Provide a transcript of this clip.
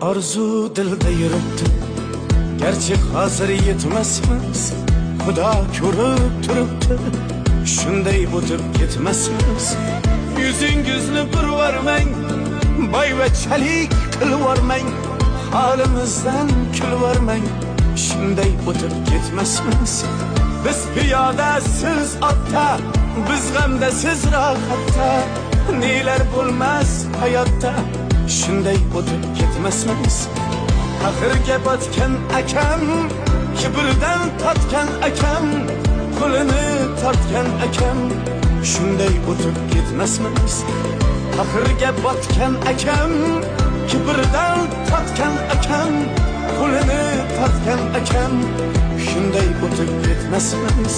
Arzu dilda yuribdi, gerçi hazır yetmezmiz. Xudo ko'rib turibdi, shunday o'tib ketmasmiz. Yüzüngizni burvarmang, boyvachalik qilvormang, halimizdan kulvormang, shunday o'tib ketmasmiz. Biz piyoda, siz otda, biz g'amda, siz rohatda, nelar bo'lmas hayotda, shunday o'tib ketmasmiz. Axirga botgan akam, kibrdan totgan akam, qo'lini tortgan akam, shunday o'tib ketmasmiz. Axirga botgan akam, kibrdan totgan akam, qo'lini tortgan akam, shunday o'tib ketmasmiz.